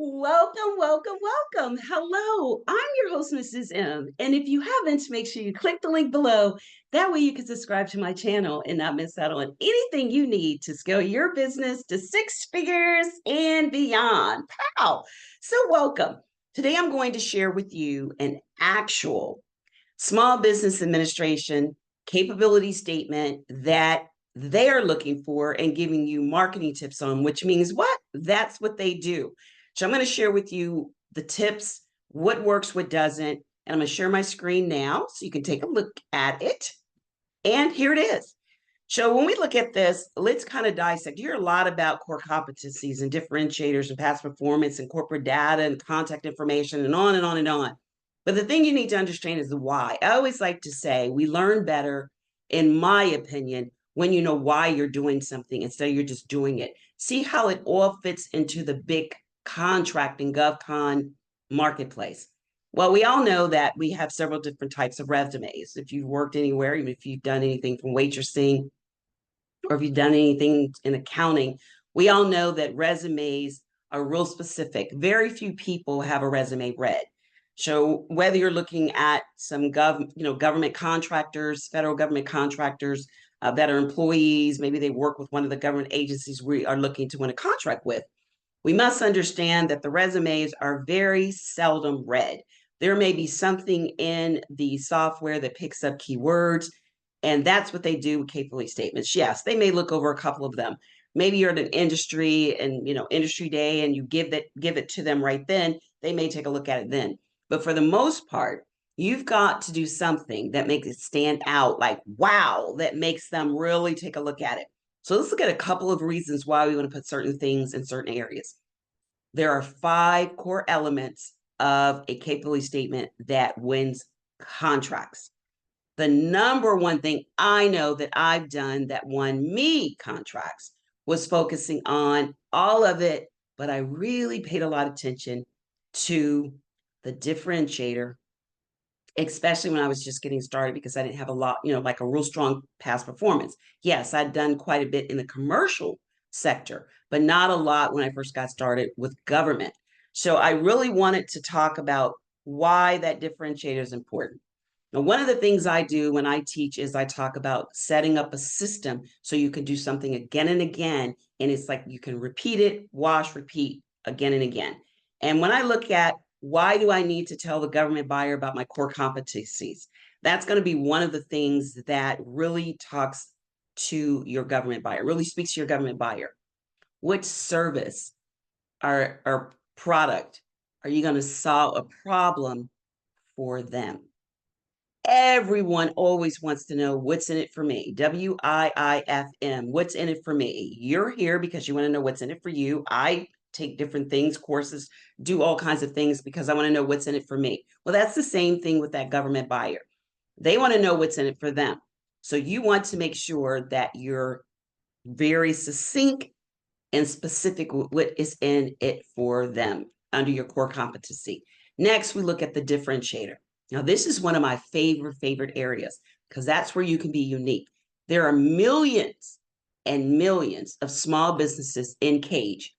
Welcome, welcome, welcome. Hello, I'm your host, Mrs. M. And if you haven't, make sure you click the link below. That way you can subscribe to my channel and not miss out on anything you need to scale your business to six figures and beyond. Pow! So, welcome. Today, I'm going to share with you an actual small business administration capability statement that they are looking for and giving you marketing tips on, which means what? That's what they do. So I'm going to share with you the tips, what works, what doesn't, and I'm going to share my screen now so you can take a look at it. And here it is. So when we look at this, let's kind of dissect. You hear a lot about core competencies and differentiators and past performance and corporate data and contact information and on and on and on. But the thing you need to understand is the why. I always like to say we learn better, in my opinion, when you know why you're doing something instead of you're just doing it. See how it all fits into the big contracting GovCon marketplace. Well, we all know that we have several different types of resumes. If you've worked anywhere, even if you've done anything from waitressing or if you've done anything in accounting, we all know that resumes are real specific. Very few people have a resume read. So whether you're looking at some government contractors, federal government contractors that are employees, maybe they work with one of the government agencies we are looking to win a contract with, we must understand that the resumes are very seldom read. There may be something in the software that picks up keywords, and that's what they do with capability statements. Yes, they may look over a couple of them. Maybe you're in an industry and industry day and you give it to them right then, they may take a look at it then. But for the most part, you've got to do something that makes it stand out, like wow, that makes them really take a look at it. So let's look at a couple of reasons why we want to put certain things in certain areas. There are 5 core elements of a capability statement that wins contracts. The number one thing I know that I've done that won me contracts was focusing on all of it, but I really paid a lot of attention to the differentiator, especially when I was just getting started because I didn't have a lot, like a real strong past performance. Yes, I'd done quite a bit in the commercial sector, but not a lot when I first got started with government. So I really wanted to talk about why that differentiator is important. Now, one of the things I do when I teach is I talk about setting up a system so you can do something again and again. And it's like you can repeat it, wash, repeat again and again. And when I look at why do I need to tell the government buyer about my core competencies, that's going to be one of the things that really talks to your government buyer, really speaks to your government buyer. Which service or product are you going to solve a problem for them? Everyone always wants to know what's in it for me. WIIFM. What's in it for me? You're here because you want to know what's in it for you. I take different things, courses, do all kinds of things because I want to know what's in it for me. Well, that's the same thing with that government buyer. They want to know what's in it for them. So you want to make sure that you're very succinct and specific with what is in it for them under your core competency. Next, we look at the differentiator. Now, this is one of my favorite areas because that's where you can be unique. There are millions and millions of small businesses in Cage.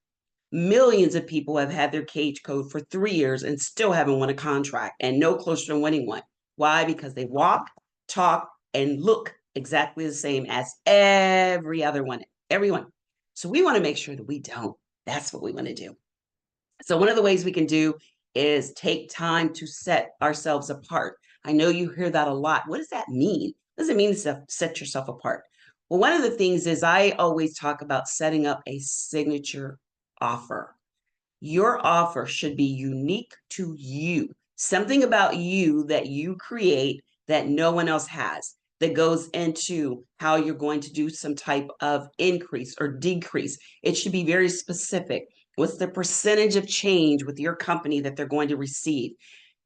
Millions of people have had their Cage code for 3 years and still haven't won a contract and no closer to winning one. Why? Because they walk, talk, and look exactly the same as every other one, everyone. So we want to make sure that we don't. That's what we want to do. So one of the ways we can do is take time to set ourselves apart. I know you hear that a lot. What does that mean? What does it mean to set yourself apart? Well, one of the things is I always talk about setting up a signature offer. Your offer should be unique to you. Something about you that you create that no one else has, that goes into how you're going to do some type of increase or decrease. It should be very specific. What's the percentage of change with your company that they're going to receive?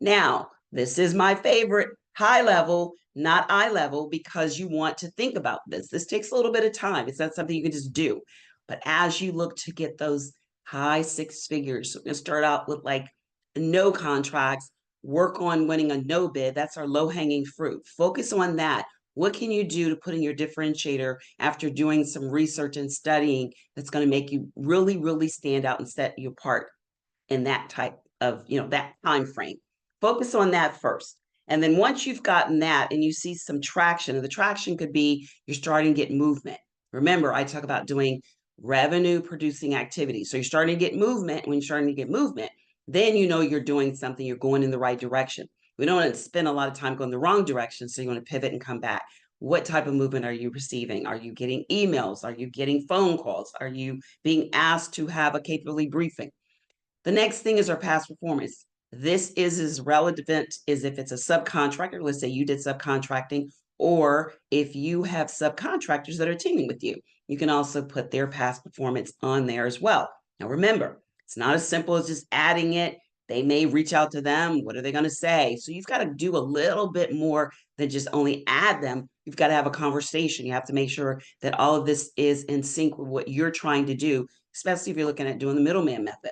Now, this is my favorite, high level, not eye level, because you want to think about this. This takes a little bit of time. It's not something you can just do. But as you look to get those high 6 figures, so we're going to start out with like no contracts, work on winning a no bid. That's our low hanging fruit. Focus on that. What can you do to put in your differentiator after doing some research and studying that's going to make you really, really stand out and set you apart? in that type of, that time frame. Focus on that first. And then once you've gotten that and you see some traction, and the traction could be you're starting to get movement. Remember, I talk about doing revenue producing activities. So you're starting to get movement. When you're starting to get movement, then you know you're doing something, you're going in the right direction. We don't want to spend a lot of time going the wrong direction. So you want to pivot and come back. What type of movement are you receiving? Are you getting emails? Are you getting phone calls? Are you being asked to have a capability briefing? The next thing is our past performance. This is as relevant as if it's a subcontractor. Let's say you did subcontracting, or if you have subcontractors that are teaming with you, you can also put their past performance on there as well. Now, remember, it's not as simple as just adding it. They may reach out to them. What are they going to say? So you've got to do a little bit more than just only add them. You've got to have a conversation. You have to make sure that all of this is in sync with what you're trying to do, especially if you're looking at doing the middleman method.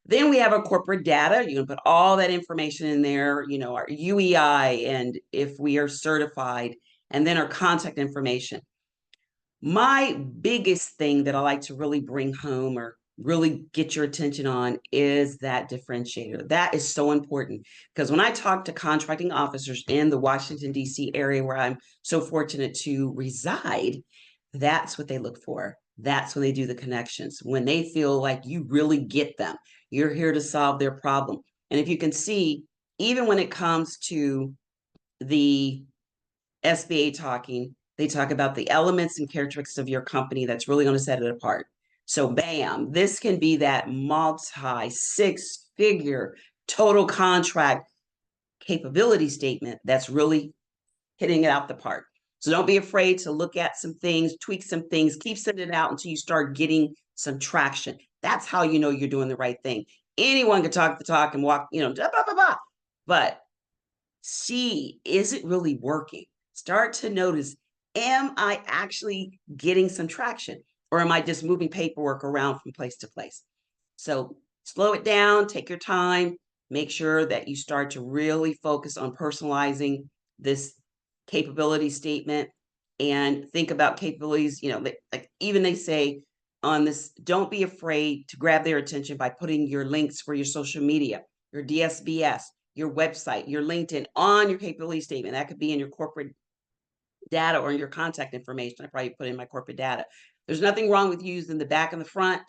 Then we have our corporate data. You can put all that information in there, our UEI and if we are certified, and then our contact information. My biggest thing that I like to really bring home or really get your attention on is that differentiator. That is so important because when I talk to contracting officers in the Washington, D.C. area where I'm so fortunate to reside, that's what they look for. That's when they do the connections, when they feel like you really get them. You're here to solve their problem. And if you can see, even when it comes to the SBA talking, they talk about the elements and characteristics of your company that's really going to set it apart. So, bam, this can be that multi six-figure total contract capability statement that's really hitting it out the park. So don't be afraid to look at some things, tweak some things, keep sending it out until you start getting some traction. That's how you know you're doing the right thing. Anyone can talk the talk and walk, blah, blah, blah, blah. But see, is it really working? Start to notice, am I actually getting some traction? Or am I just moving paperwork around from place to place? So slow it down, take your time, make sure that you start to really focus on personalizing this capability statement and think about capabilities, like even they say on this, don't be afraid to grab their attention by putting your links for your social media, your DSBS, your website, your LinkedIn on your capability statement. That could be in your corporate data or in your contact information. I probably put in my corporate data. There's nothing wrong with using the back and the front.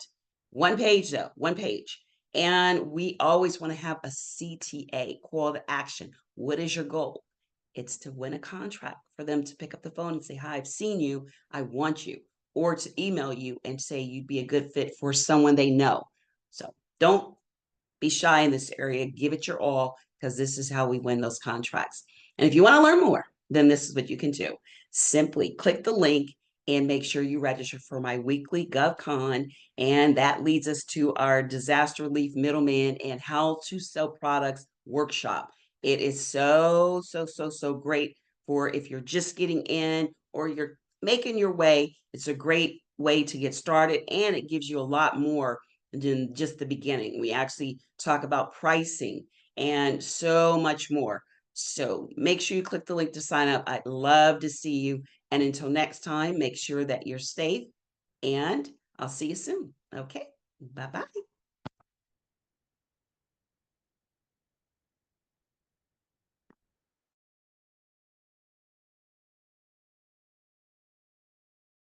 One page though, one page. And we always want to have a CTA, call to action. What is your goal? It's to win a contract, for them to pick up the phone and say, hi, I've seen you, I want you, or to email you and say you'd be a good fit for someone they know. So don't be shy in this area, give it your all, because this is how we win those contracts. And if you want to learn more, then this is what you can do. Simply click the link and make sure you register for my weekly GovCon. And that leads us to our disaster relief middleman and how to sell products workshop. It is so, so, so, so great for if you're just getting in or you're making your way. It's a great way to get started, and it gives you a lot more than just the beginning. We actually talk about pricing and so much more. So make sure you click the link to sign up. I'd love to see you. And until next time, make sure that you're safe, and I'll see you soon. Okay. Bye-bye.